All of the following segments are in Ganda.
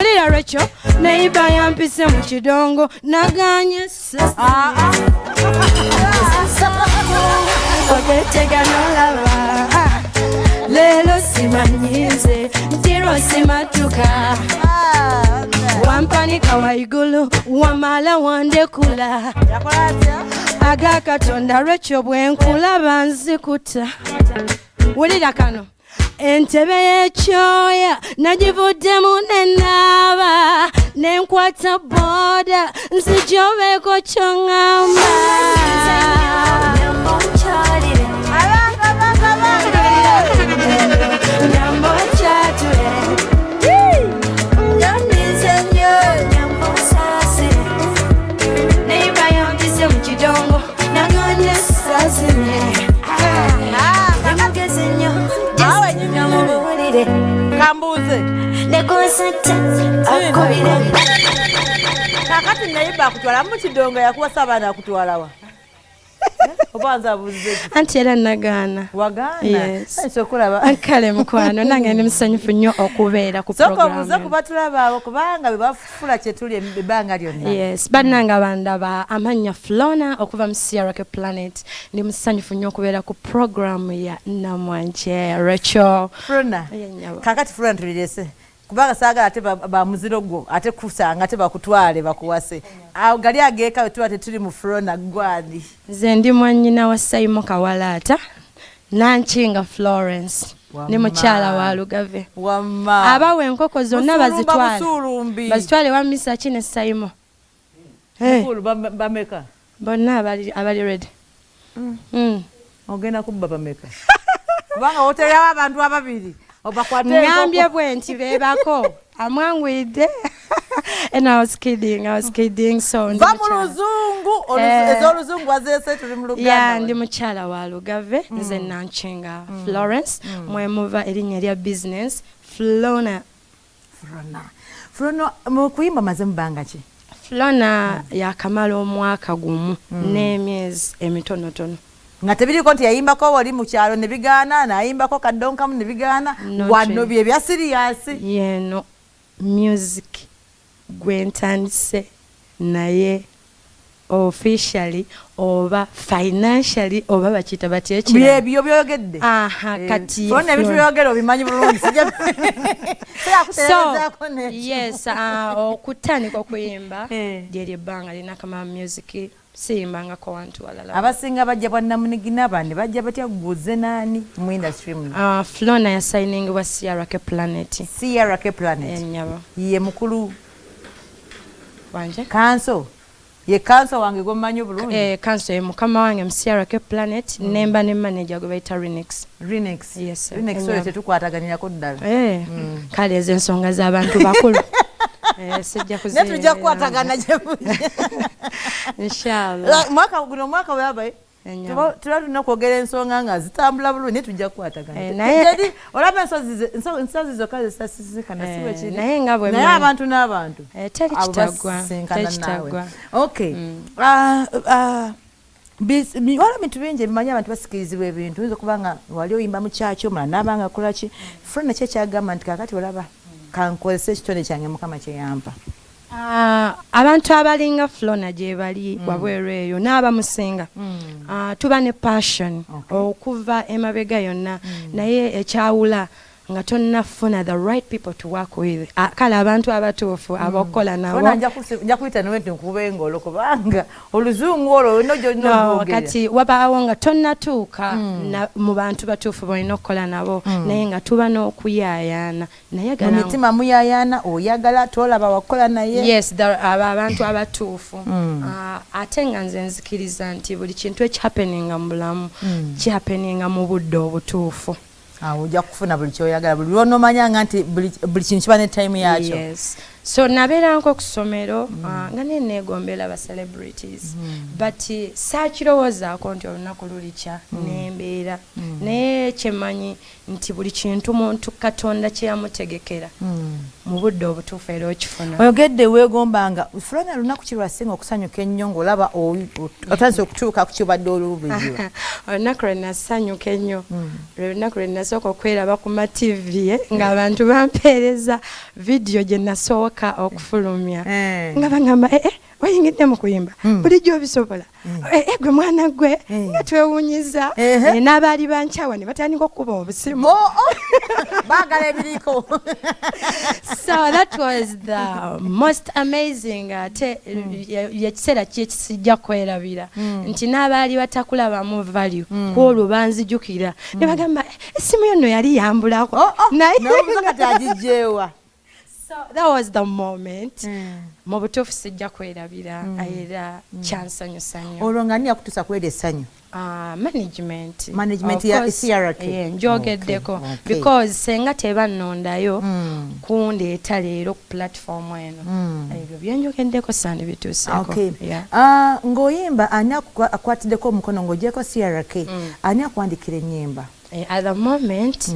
Lira Rachel, neighbor yampise mu kidongo naganye sasa. Oketega nolaba. Lelo simanyize, ntiro simatuka. Wampanika waigulu, wamala wandekula. Aga Katonda Rachel bwenkulaba nzikuta. Wulira kano. Entebe y'ekyoya nagivuddemu nennaaba nenkwata boda nzijobeko ky'oŋŋamba nyamba okyatule nyamize nnyo nyamba osaasire neiba yampise mu kidongo naganye saasire namugezi nnyo Kambuze kakati neiba akutwala mu kidongo yakuwasa abaana akutwalawa obanza buze anti era nagaana wagaana sokulaba kale mukwano nange ndi musanyufu nnyo okubeera ku program sokobuze kubatulaba abo kubanga bebafula kyetuli ebbanga lyonna yes bannanga bandaba amanya Flona okuva mu CRK Planet ndi musanyufu nnyo okubeera ku program ya Namwanje Rachel Flona kakati Flona tulirese kubanga saagala ate ba muziro gwo ate kusanga ate bakutwale bakuwase awo gali ageeka tuba tuli mu Flona gwadi nze ndi mwannyina wa Saimo Kawalaata Nanchinga Florence ni mukyala wa Lugave wamma abawe enkoko zonna bazitwale wa Misa Kine Saimo mukulu bameka bonna abali ready ogenda kubba bameka kubanga hoteli abantu ababiri ngambye bwe nti bebako amwangwidde and I was kidding so ndi muluzungu ezoluzungu azese tuli mu Luganda ya ndi mukyala wa Lugave nze Nanchinga Florence mwemuva erinnya lya business Flona mu kuyimba maze mbanga ki Flona yakamala omwaka gumu n'emyezi emitonotono nga tebiriko nti yayimbako wali mu kyalo ne bigaana nayimbako kaddonkamu ne bigaana wano bye bya siriyasi yeno music gwentandise naye officially oba financially oba bakita batyekira byebyo byogedde kati fona ebituyogera obimanyi bulungi sijja yes okutandika okuyimba lyeri ebbanga linakama music siyimbangako wantu walala abasinga bajja bwannamunigina abandi bajja batya guze nani mu industry Flona ya signing wa CRK Planet enyabo ye mukulu wanje kanso ye kanso wange gomanyi bulungi kanso ye mukama wange mu CRK Planet nemba ne manager gwe bayita Renix yes so tetukwataganirako ddala kale ezo ensonga z'abantu bakulu sijja kuzina netujja kukwatagana gyebuja inshallah mwaka weabaye tuba tulina kwogera ensonga nga zitambula bulungi netujja kukwatagana olaba ensozi zokka zesasizikana siwe kiri naye abantu n'abantu tekitagwa okay wala bintu bingi ebimanyi abantu basikirizibwa ebintu oyinza okuba nga wali oyimba mu kyaki omulala n'abanga akolaki Flona ki ekyagamba nti kakati olaba kankozesa ekitone kyange mukama kyeyampa abantu abalinga Flona gye bali wabweru eyo n'abamusinga tuba ne passion okuva emabega yonna naye ekyawula nga tonnafuna the right people to work with kale abantu abatuufu abakola nabo nja kuyita nawe nti nkuba engolo kubanga oluzungu olwo nojo kati wabaawo nga tonnatuuka mu bantu batuufu bolina okukola nabo naye nga tuba n'okuyaayaana naye mu mitima muyaayaana oyagala tolaba wakola naye yes abantu abatuufu ate nga nze nzikiriza nti buli kintu ekihappeninga mu bulamu kihappeninga mu budde obutuufu ojja kufuna buli kyoyagala buli lwonomanyanga nti buli kintu kiba ne time yakyo so nabeeranko ku ssomero nga neneegombera ba celebrities but saakirowoozaako nti olunaku lulikya nembeera naye kyemanyi nti buli kintu muntu Katonda kye yamutegekera mu budde obutuufu era okifuna. Oyogedde weegombanga Flona lunaku ki lwasinga okusanyuka ennyo ng'olaba otandise okutuuka ku kibadde oluubirira? Olunaku lwe nasanyuka ennyo lwe lunaku lwe nasooka okweraba ku ma TV ng'abantu bampeereza vidiyo gye nasooka okufulumya nga bangamba oyingidde mu kuyimba bulijjo obisobola gwe mwana gwe nga twewunyiza n'abaali bankyawa ne batandika okuba obusimu baagala ebiriko. So that was the most amazing ate yekiseera kyekisijja kwerabira nti n'abaali batakulabamu value kwolwo banzijukira ne bagamba essimu yo nno yali yambulako naye kati agijjeewa. So that was the moment. Mu butuufu sijja kwerabira era kyansanyusa nnyo. Olwo nga ani yakutuusa kwera essanyu? Management ya CRK. Njogeddeko because senga tebannondayo kundeeta leero ku platform eno. Ebyo byenjogeddeko sandi bituuseeko. Ng'oyimba ani akwatiddeko omukono ng'ogyeko CRK ani akuwandikira ennyimba? At the moment,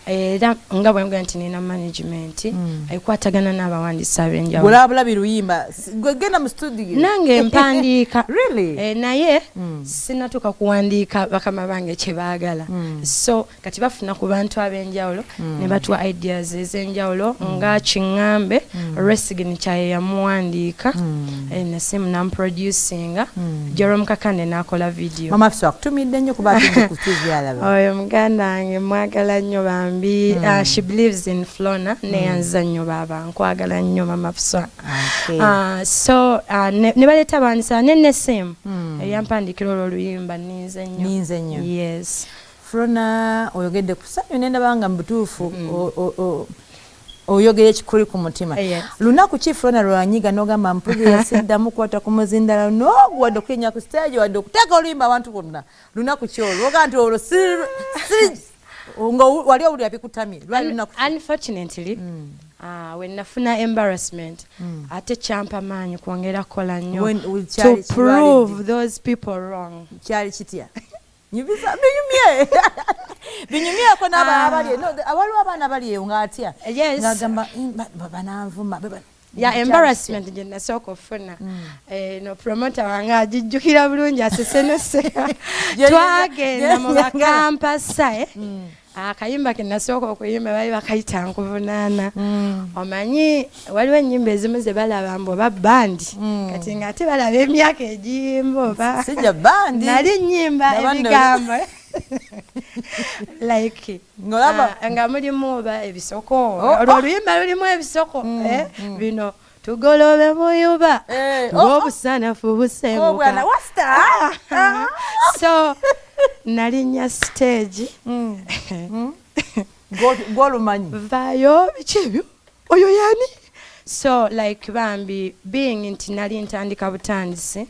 era nga bwe nti nina management ekwatagana n'abawandiisi ab'enjawulo. Bulabula biruyimba gwe genda mu studio nange mpandiika really naye sinatuuka kuwandiika bakama bange kye baagala so kati bafuna ku bantu ab'enjawulo ne batuwa ideas ez'enjawulo nga Kiŋŋambe Resigini kyaye yamuwandiika nasimu namproducinga Jerome Kakande n'akola video. Mama Afuuse akutumidde nnyo kuba atudde ku TV alaba. Oyo nange mwagala nnyo bambi she believes in Flona neyanza nnyo baba nkwagala nnyo Mama Afuuse. So ne baleeta baandisa nesimu eyampandikira olwo oluyimba ninze nnyo. Yes. Flona oyogedde ku ssanyu nendabanga mu butuufu oyogera ekikuli ku mutima. Lunaku ki Flona lwanyiga n'ogamba mpugi yasiddamu kwata ku muzindala n'ogwadde okuyenya ku stage wadde okuteeka oluyimba abantu bonna lunaku ki olwo oga nti olwo nga wali owulira bikutamye lwali lunaku? Unfortunately when nafuna embarrassment ate kyampa maanyi kwongera kukola nnyo to prove those people wrong. Kyali kitya? Binyumye binyumyeko waliwo abaana bali eyo ng'atya ng'agamba bananvuma embarrassment gye nasooka ofuna no promoter wange agijjukira bulungi asesenoseka twagenda mu bakampasa akayimba ke nasooka okuyimba bali bakayita nkuvunaana omanyi waliwo ennyimba ezimu ze balaba mbu oba bandi kati nga ate balaba emyaka egiyimba oba sijja bandi nali nnyimba ebigambo like nga mulimu oba ebisoko olwo oluyimba lulimu ebisoko bino tugolobe muyuba obusanafu busenguka so nalinnya stage gwolumanyi vayo biki ebyo oyo yani so like bambi being nti nali ntandika butandisi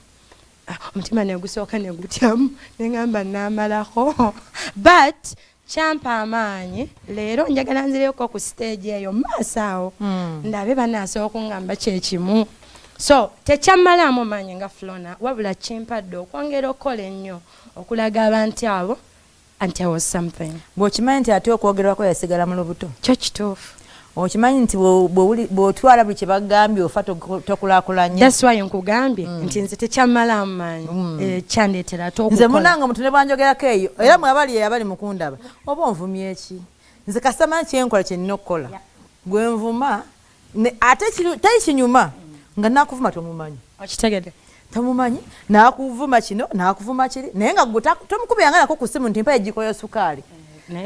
omutima negusooka negutyamu neŋŋamba namalako but kyampa amaanyi leero njagala nzireko ku stage eyo maaso awo ndabe banaasobola okuŋŋamba kyekimu so tekyammalaamu maanyi nga Flona wabula kimpadde okwongera okukola ennyo okulaga abantu abo nti I was something. Bw'okimanyi nti ate okwogerwako yasigala mu lubuto? Kyo kituufu. Okimanyi nti bw'otwala buli kye bagambye ofa tokulaakulanya? That's why nkugambye nti nze tekyammalaamu maanyi kyandeetera ate okukola. Nze munange mutune bwanjogerako eyo era mwe abali mukundaba oba onvumya eki nze kasitamanyi kyenkola kye nnina okukola gwe nvuma ate tali kinyuma nga nakuvuma tomumanyi. Okitegedde? Tomumanyi nakuvuma kino nakuvuma kiri naye nga tomukubiranga nako ku ssimu nti mpa ejjiko ya sukaali.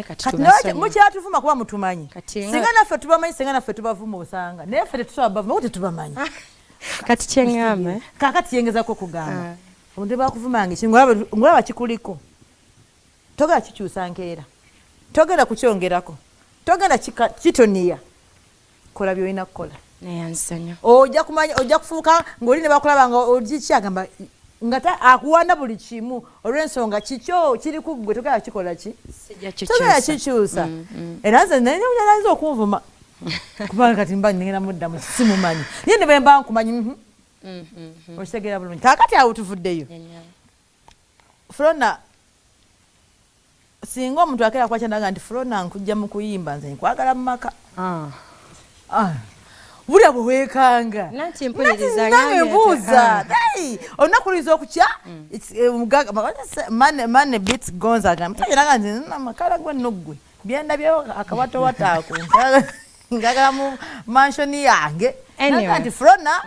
Kati mukyatuvuma kuba mutumanyi singa naffe tubamanyi singa naffe tubavuma osanga naye ffe tetusobola bavuma tetubamanyi. Kati kyeŋŋamba kaakati yengezako okugamba omuntu bakuvumanga ekintu ngolaba kikuliko togenda kikyusa nkeera togenda kukyongerako togenda kitoniya kola byolina kukola neyansanya ojja kumanya ojja kufuuka ng'oli ne bakulaba nga ogikyagamba nga akuwana buli kimu olw'ensonga kikyo kiri ku ggwe togenda kikola ki togenda kikyusa era nze nalinza okunvuma kubanga kati mba ngenda muddamu simumanyi naye ne bwe mba nkumanyi okitegera bulungi kaakati awo tuvuddeyo Flona singa omuntu akeera kwakya ndaga nti Flona nkujja mu kuyimba nze nkwagala mu maka bulya bwe weekanga nanti mpuliriza nange mbuuza olunakuliza okukya mane bits gonza agamba tageraga nze namakala gwe noggwe byendabyo akawatowata ako ngagala mu mansioni yange naga nti Flona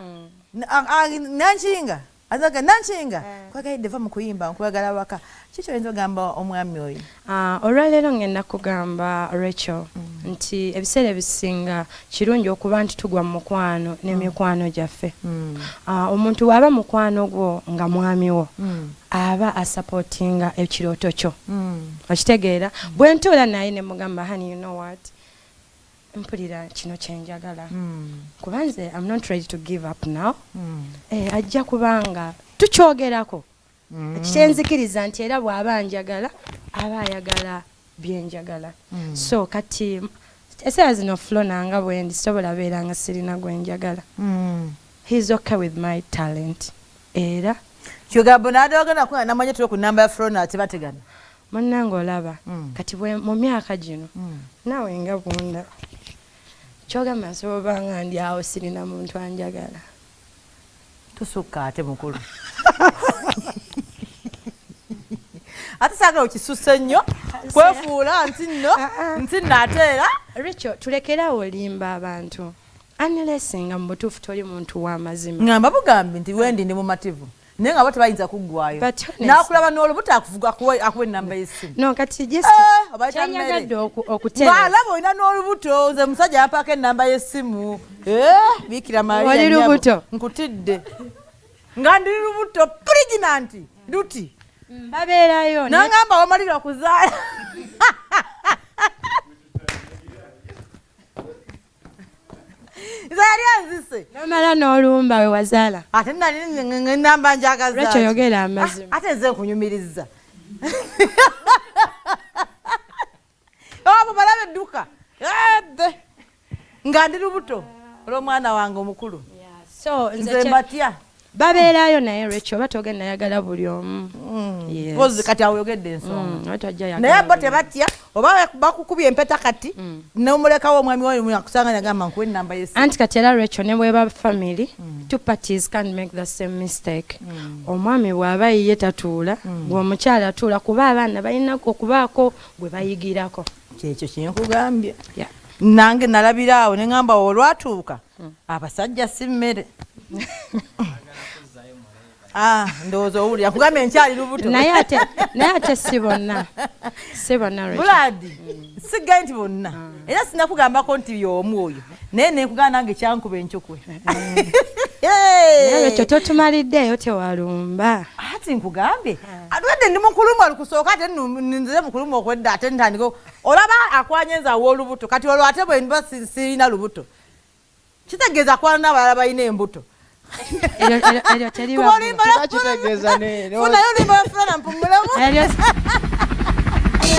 nankinga azaga nankinga kwagaidde va mu kuyimba nkwagala waka kikyo oyinza ogamba omwami oyo olwaleero ngenda kugamba Rachel nti ebiseera ebisinga kirungi okuba nti tugwa mu mukwano n'emikwano gyaffe omuntu bw'aba mukwano gwo nga mwami wo aba asupportinga ekirooto kyo okitegeera bwe ntuula naye ne mugamba honey you know what mpulira kino kyenjagala kubanze I'm not ready to give up now ajja kubanga tukyogerako ekyenzikiriza nti era bw'aba njagala aba ayagala byenjagala so kati eseera zino Flona nga bwendi sobola beera nga sirina gwenjagala he's okay with my talent era kyogabo n'adogana kuba namanya tulo ku namba ya Flona tebategana munnange olaba kati mu myaka gino naawe nga bunda kyogamba nsobola nga ndi awo sirina muntu anjagala tusukka ate mukulu ate saagala okisusse nnyo kwefuula nti nno ateera Rachel tulekerawo olimba abantu anelesinga mu butuufu toli muntu w'amazima ngamba bugambi nti wendi ndi mumativu naye nga bo tebayinza kuggwayo n'akulaba n'olubuto akuwa ennamba y'essimu no kati kyenyagadde alaba olina n'olubuto nze musajja yampaako ennamba y'essimu biikira Oli lubuto nkutidde nga ndi lubuto pregnanti luti babeerayo nangamba wamalira okuzaala nze yali anzise nomala n'olumba we wazaala ate namba njagaza Rachel yogera amazima ate nze nkunyumiriza abo balabe edduka nga ndi lubuto olw'omwana wange omukulu so nze mbatya babeerayo naye Rachel oba togenda yagala buli omu pozi kati awo yogedde ensonga naye bo tebatya oba bakukubya empeta kati nomulekawo omwami wayo akusanga nagamba nkuwa ennamba y'essimu anti kati era Rachel ne bweba family two parties can't make the same mistake omwami bw'aba yiye tatuula bw'omukyala atuula kuba abaana balina okubaako gwe bayigirako kyekyo kyenkugambye nange nalabira awo ne ngamba olwatuuka abasajja si mmere ndowooza owulira kugambye nkyali lubuto naye ate si bonna buladi sigaye nti bonna era sinakugambako nti y'omu oyo naye nenkugamba nange kyankuba enkyukwe ekyo totumaliddeeyo tewalumba ati nkugambye atwedde ndi mukuluma lukusooka ate nzire mukuluma okwedda ate ntandiko olaba akwanyenza aw'olubuto kati olwo ate bwe mba sirina lubuto kitegeeza akwana n'abalala balina embuto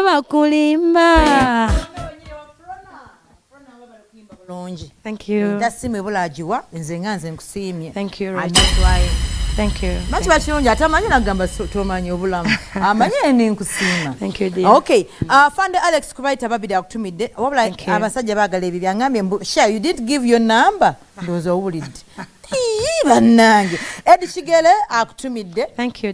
bakulimba dasimu ebula agiwa nze nga nze nkusiimye Thank you. Kirungi ate amanyi nagamba tomanyi obulamu amanyi ninkusiima okay Fande Alex kubaita babiri akutumidde wabula abasajja baagala ebyo byangambye share you did give your number ndowooza owulidde bannange Edi Kigele akutumidde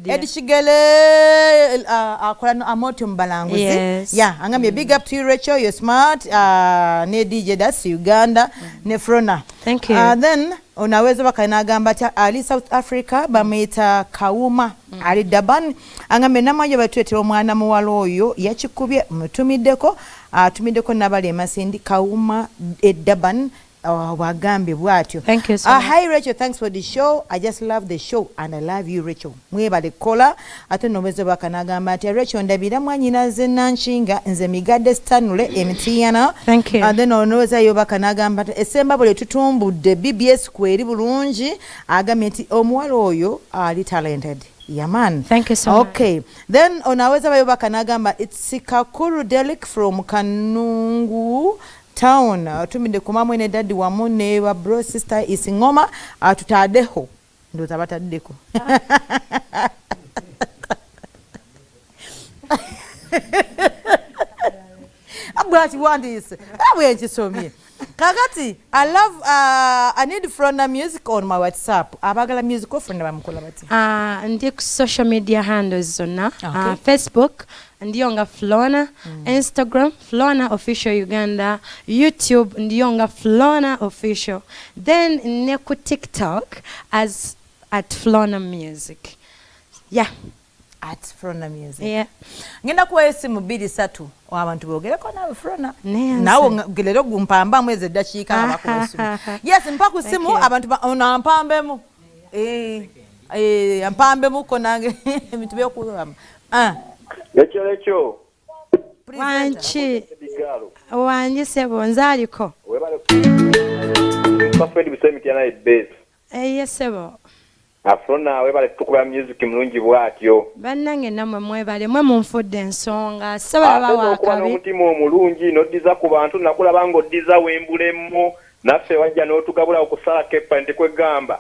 Edi Kigele akola amoti mubalanguzi angambye big up to you Rachel you're smart ne DJ das Uganda ne Flona then onaweza bakanagamba ali South Africa bamuyita Kawuma ali Daban angambye namanje batwetera omwana muwala oyo yakikubye mutumiddeko atumiddeko nabali Masindi Kawuma Daban wagambye bwatyo hi Rachel thanks for the show I just love the show and I love you Rachel mwebale kola ate nobeze bakanagamba ati Rachel ndabira mwanyina ze nanshinga nze migadde stanule emtiyana and then onoweza yo bakanagamba esemba bole tutumbudde BBS kweri bulungi agambye nti omuwala oyo ali talented Yaman. Thank you so much. Okay. Then onaweza bayo bakanagamba it's Sikakuru Delik from Kanungu town tumide ku mamwe ne daddy wamu ne wa bro sister isingoma tutaddeho ndoza bataddeko abwati wandise abwe nkisomye kakati I need Flona music on my WhatsApp abagala music ofuna bamukola bati ndi ku social media handles zonna Facebook ndiyo nga Flona, Instagram Flona official Uganda, YouTube ndiyo nga Flona official, then ne ku TikTok as at Flona music. Yeah, at Flona music. Yeah. Ngenda kuwa esimu 2-3 abantu bogereko nawe Flona. Nawo gelero gumpamba mwezi eddakiika abakusimu. Yes, mpaku simu abantu onampambemu. Ampambemu ko nange ebitu byokulama. Lecho. Wanchi sebo nzaliko. Bafendi bisemiti yana ebase. Yes sebo. Flona webale tukuba music mulungi bwatyo. Bannange namwe mwebale mwe munfudde ensonga. Sabala bawakabi. Omutima omulungi noddiza ku bantu nakulaba ng'oddiza wembulemu naffe wajja n'otugabula okusala kepa ndikwegamba.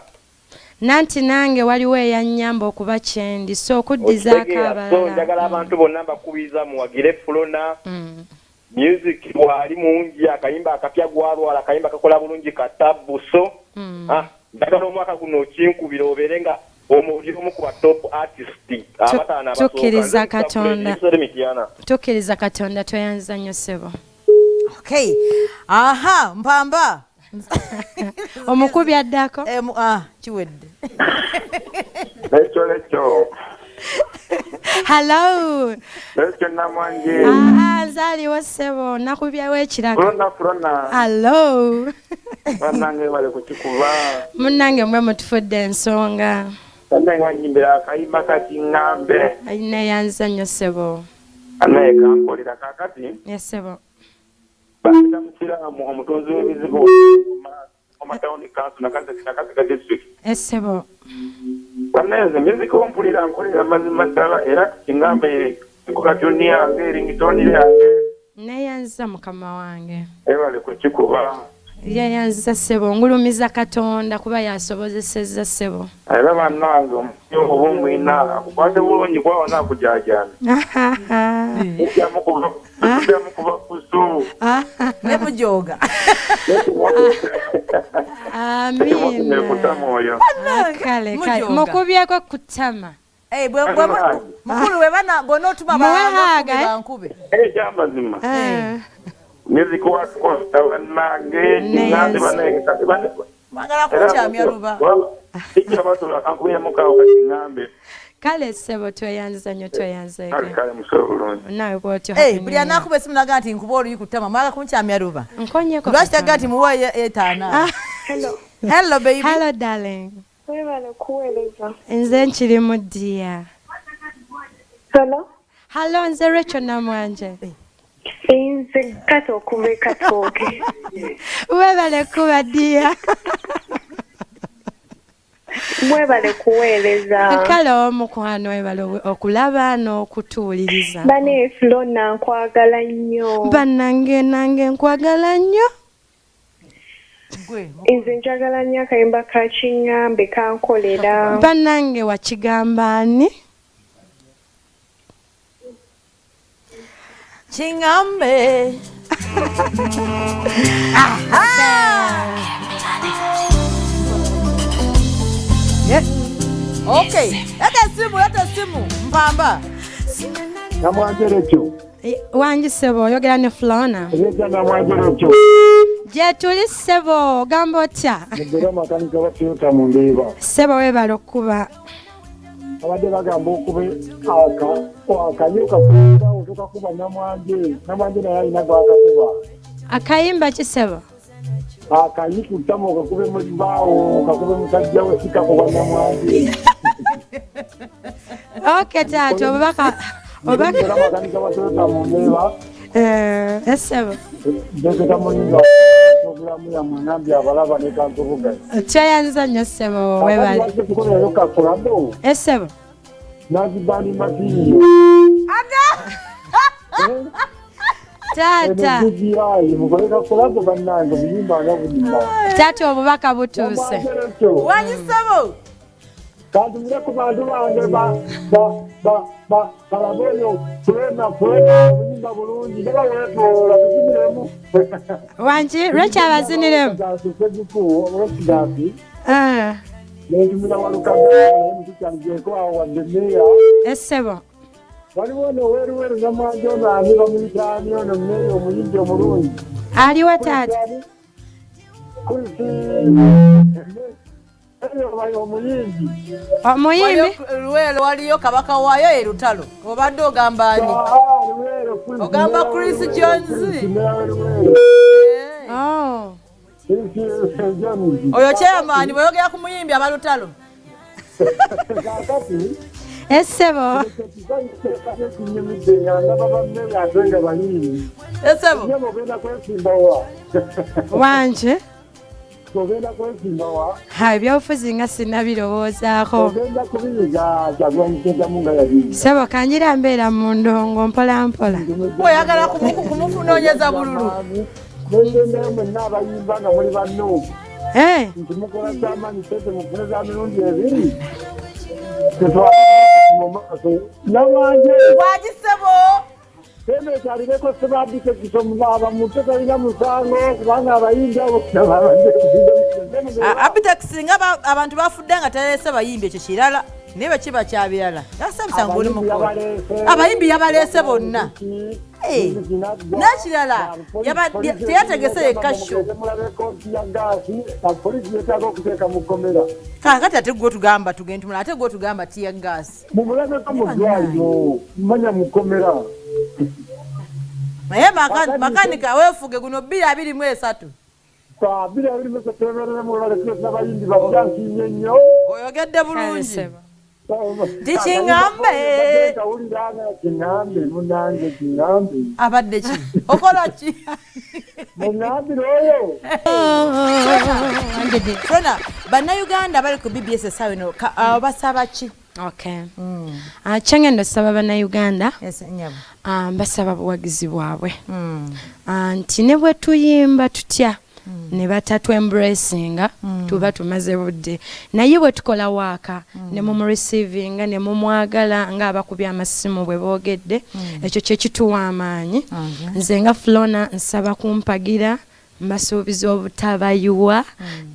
Nanti nange waliwo eyannyamba okuba kyendi so okuddiza akabalala. So njagala abantu bonna bakubiza muwagire Flona. Music wali mungi akayimba akapya gwalwala akayimba kakola bulungi katabuso. Ndagala omwaka guno kinkubira oberenga omulimu ku top artist abatana abasoka. Tukiriza Katonda toyanza nnyo sebo. Okay. Mpamba. Omukubi addako? Kiwedde. Lecho. Hello. Lecho namwanje. Nzaliwo sebo nakubyawo ekiraka. Flona. Hello. Bannange bali kukikuba. Munnange mwe mutufudde ensonga. Bannange nyimbira akayimba kati ngambe. Ayina yanza nnyo sebo. Anaye kampolira kakati. Yes sebo. Bakita musiramu omutonzi w'ebizibu omatawuni kansu nakazi ka district. Yes sebo. Bannange music ompulira nkolera mazima ddala era kingambe nkukatoni yange ringitoni yange. Neyanza mukama wange. Ebale kukikuba. Yayanza sebo ngulumiza Katonda kuba yasobozesezza sebo. Era bannange omumwina akukwate bulungi kwawana kujajana. Mukuba kusu. Ne mujoga. Amin. Kale mukubyeko kutama. Mukulu webana bonotuma bankube. Jamazima. Music was costa bannange ningaze bannange mangala kukyamya luba. Ikya batula kankuya mukawo kati ngambe. Kale sebo tweyanza nnyo tweyanza eke. Kale musobulungi. Nawe bwotyo. Buli anakuba esimu naga nti nkuba oli kutama mwaga kunkyamya luba. Nkonyeko. Lwaki gati muwe etaana. Hello baby. Hello darling. Webale kuweleza. Nze nkiri mu ddiya. Hello nze Rachel namwanje. Inze kato kuve katoke. Webale kuba ddiya. Mwebale kuweleza. Kale omukwano webale okulaba n'okutuuliriza. Bane Flona nkwagala nnyo. Bannange nange nkwagala nnyo. Inze njagala nnyo akayimba ka kingambe kankolera. Bannange wakigamba ani? Kingambe. Okay. Leta simu. Mpamba. Namwanje Lecho. Wanji sebo oyogera ne Flona. Namwanje Lecho. Gye tuli sebo gamba otya? Ngera makanika batuyota mu ndiba. Sebo webale okuba. Abadde bagamba okube akanyuka kuba otoka kuba namwanje naye alina gwakakuba. Akayimba ki sebo? Akayiku utamu okakube mu bbaawo okakube musajja we sika kuba namwanje. Okay taata obaka makanika batuyota mu ndiba. Sebo. Ndeketa mulinga programu ya mwanambi abalaba ne kantubuga. Tweyanza nnyo sebo webale. Tukoleyo kakolabo. Sebo. Nazibani matiyo. Taata. Mukoleka kolabo bannange muyimba nga bulima. Taata obubaka butuuse. Wanyisabo. Kanti mule ku bantu bange balabeyo Flona muyimba bulungi nga baweetoola tuziniremu. Wangi lwaki abaziniremu? Nenjumira walukaga mutukyanjeko awo wadde meeya. Essebo. Waliwo noweruweru namwanje ono ani bamuyitaani ono mmeeya omuyimbi omulungi. Aliwa taata? Omuyimbi. Omuyimbi? Luweero waliyo kabaka waayo e Lutalo. Obadde ogamba ani? Ogamba Chris Jones. Oh. Oyo chairman bweyogera ku muyimbi abalutalo. Essebo. Essebo. Wanje? Ebyobufuzi nga sinnabirowoozaako. Ssebo kanjira mbeera mu ndongo mpola mpola. Oyagala kumufunoonyeza bululu. Nengendeyo mwenna abayimba nga muli banno. Nti mukola kyamaanyi sente mufune za mirundi ebiri. Namwanje. Wagisebo. Eno ekyalireko sebabike kisomubaaba muntu talina musango kubanga abayimbi abo Abitex singa abantu bafudde nga talese bayimbi ekyo kirala. Naye bwe kiba kya birala. Yasamusango oli mukola. Abayimbi yabaleese bonna. Nakirala teyategese yekasho. Kakati ate gwe tugamba tugende ate gwe tugamba tiya gas. Mumulabeko mu ddwaliro manya mukomera. Naye makanika weefuge guno 223. Oyogedde bulungi. Tikingambe. Abadde ki? Okola ki? Flona, bannayuganda bali ku BBS essaawa eno basaba ki? Okay. Kyengenda osaba bannayuganda. Yes, nyabo. Basaba buwagizi bwabwe. Nti ne bwe tuyimba tutya ne batatwembracinga tuba tumaze budde. Naye bwe tukola waaka ne mumurecevinga ne mumwagala ng'abakubya amasimu bwe boogedde ekyo kye kituwa amaanyi. Nze nga Flona nsaba kumpagira mbasuubiza obutabayuwa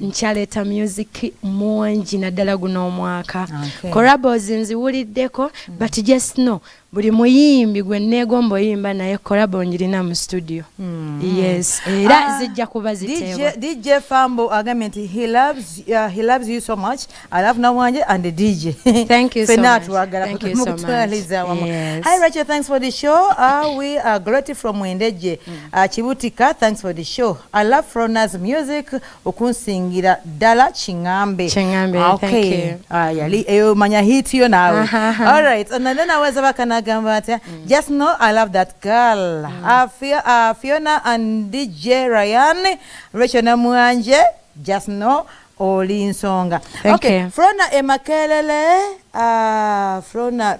nkyaleeta music mungi naddala guno omwaka. Collabos nziwuliddeko but just know buli muyimbi gwe neegomba oyimba naye collabo njirina mu studio. Yes, era zijja kuba ziteebwa. DJ Fambo agambye nti he loves you so much. I love Nawanje and the DJ. Thank you so much. Thank you so much. Yes. Hi Rachel, thanks for the show. We are grateful from Wendeje. Chibutika, thanks for the show. I love Flona's music. Okunsingira Dala Chingambe. Chingambe, thank you. Yali eyo manya hit yo nawe. All right, and then I was just know I love that girl. Fiona and DJ Ryan, Rachel Namwanje, just know oli ensonga. Okay, Flona emakelele, Flona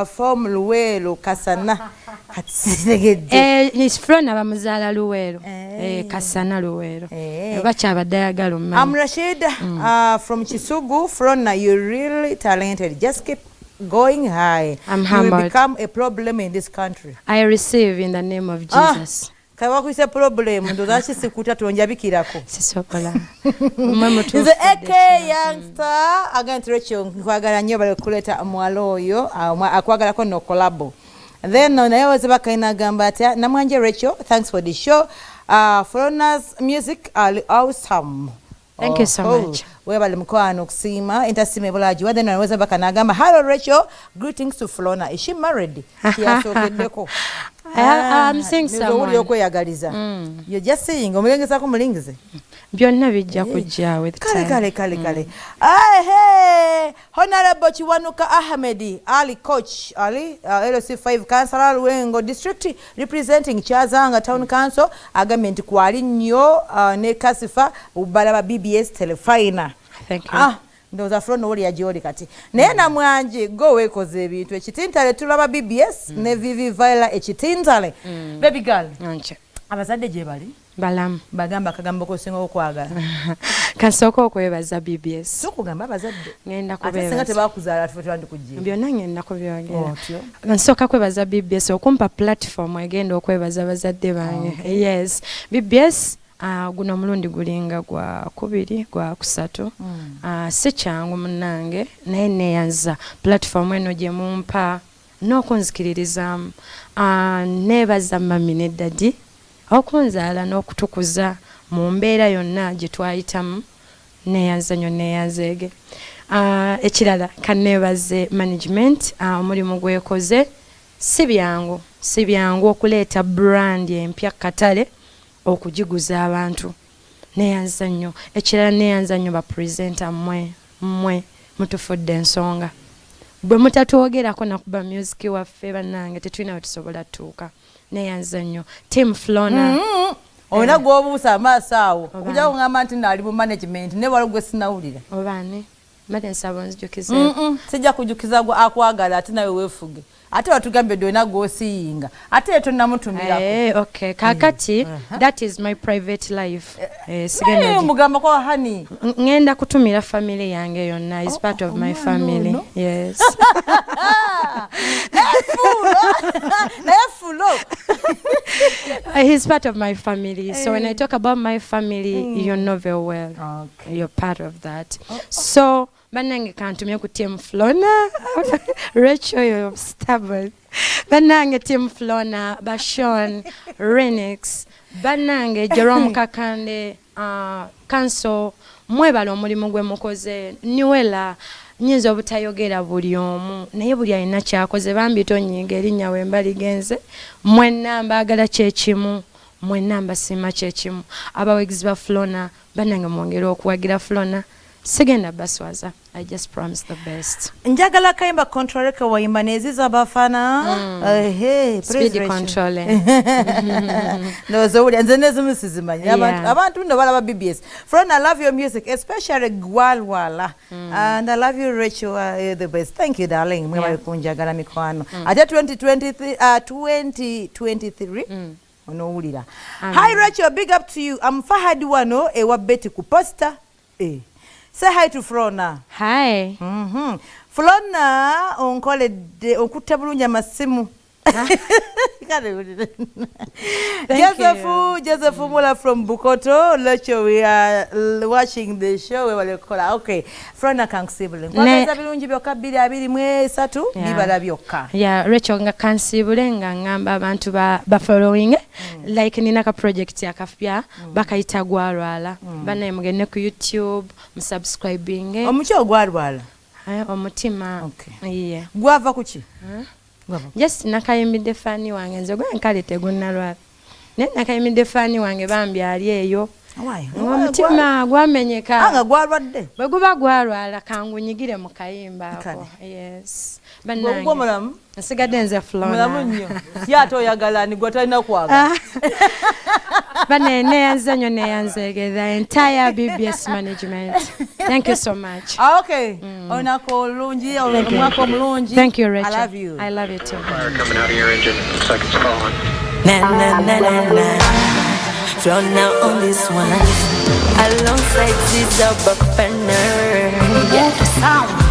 from Luwero Kasana. It's Flona bamuzaala Luwero. Kasana Luwero. Bakyabadayagala omumanyi. I'm Rashid from Kisugu. Flona, you're really talented. Just keep going high. I'm humbled. You will become a problem in this country. I receive in the name of Jesus. Kawakwise problem ndoza kisikuta tonjabikirako. Sisokola. Nze AK youngster agent Rachel nkwagala nnyo bali kuleta mwala oyo akwagalako no collabo. Then naye wazeba kaina gamba ati Namwanje Rachel, thanks for the show. Flona's music are awesome. Thank you so much. Webale mkwano okusiima entasime bulaji wadde naweza baka nagamba hello Rachel, greetings to Flona. Is she married? Kiyasokeddeko. I'm seeing someone. You're just saying omulengeza ko mulingize. Byonna bijja kujja with time. Kale. Hey, Honorable Chiwanuka Ahmedi Ali Coach Ali LC5 Councillor Luwengo District representing Chazanga Town Council agambye nti kwali nnyo ne Kasifa ubalaba BBS Telefina. Thank you. ndowooza Flona oli yagyoli kati naye namwanje go weekoze ebintu ekitintale tulaba BBS ne Vivi Viola ekitintale baby girl abazadde gye bali balamu bagamba akagambo kosinga okwagala kasooka okwebaza BBS sokugamba abazadde ngenda ate singa tebakuzaala tufe twandikujjira byonna ngenda kubyogera nsooka kwebaza BBS okumpa platform egenda okwebaza abazadde bange yes BBS guno mulundi gulinga gwa kubiri gwa kusatu si kyangu munnange naye neeyanza platform eno gye mumpa n'okunzikiririzaamu neebaza mami ne dadi okunzaala n'okutukuza mu mbeera yonna gye twayitamu neeyanza nnyo neeyanzeege ekirala kanneebaze management omulimu gwekoze si byangu okuleeta brand empya katale okugiguza abantu neeyanza nnyo ekirala neeyanza nnyo bapresenta mmwe mutufudde ensonga bwe mutatwogerako nakuba music waffe bannange tetulina we tusobola tutuuka neeyanza nnyo team Flona olina gw'obuusa amaaso awo okujja kungamba nti naali mu management ne waliwo gwe sinawulira obaani mate nsaba onzijukize sijja kujukiza akwagala ate nawe weefuge ate watugambye olina gw'osiyinga ate tonnamutumirako okay kakati that is my private life mugamba kwa hani ngenda kutumira family yange yonna is part of my family yes he's part of my family so when I talk about my family you know very well you're part of that so banange kantumye ku team Flona Rachel you're stubborn banange team Flona Bashon Renix banange Jerome Kakande Kanso mwebala omulimu gwe mukoze niwela nyinza obutayogera buli omu naye buli alina kyakoze bambi tonyiga erinnya wemba ligenze mwenna mbaagala kyekimu mwenna mbasiima kyekimu abawegizi ba Flona banange mwongera okuwagira Flona sigenda baswaza I just promise the best njagala kayimba controleka wayimba neziza bafana speed controlling nozo uli nze nezimusizimanyi abantu ndo balaba BBS Flona I love your music especially gwalwala and I love you Rachel the best thank you darling mwe bali kunjagala mikwano ate 2023 onowulira hi Rachel big up to you I'm Fahad wano ewa Betty ku poster say hi to Flona. Hi. Flona onkoledde okutte bulungi amasimu. Joseph Mula from Bukoto. Lecho, we are watching the show. We will call. Okay. Flona kansibule. Kwageza birungi byokka 223 bibala byokka. Yeah, Rachel nga kansibule nga ngamba abantu ba following like nina ka project yakafya bakayita gwalwala. Bana mugende ku YouTube, subscribing. Omucho gwalwala. Omutima. Okay. Yeah. Gwava kuki? Just nakayimbidde fani wange nze gwe nkalete gunnalwala ne nakayimbidde fani wange bambi ali eyo omutima gwamenyeka anga gwalwadde bwe guba gwalwala kangunyigire mu kayimba ako yes bannange mulamu nsigadde nze Flona mulamu nnyo yato oyagala ni gwe talina kwagala neyanze nnyo neyanzege the entire BBS management thank you so much okay onako olungi omwaka omulungi thank you Rachel I love you too fire coming out of your engine looks like it's falling Flona on this one alongside Caesar Buckfenner. Yeah, the sound.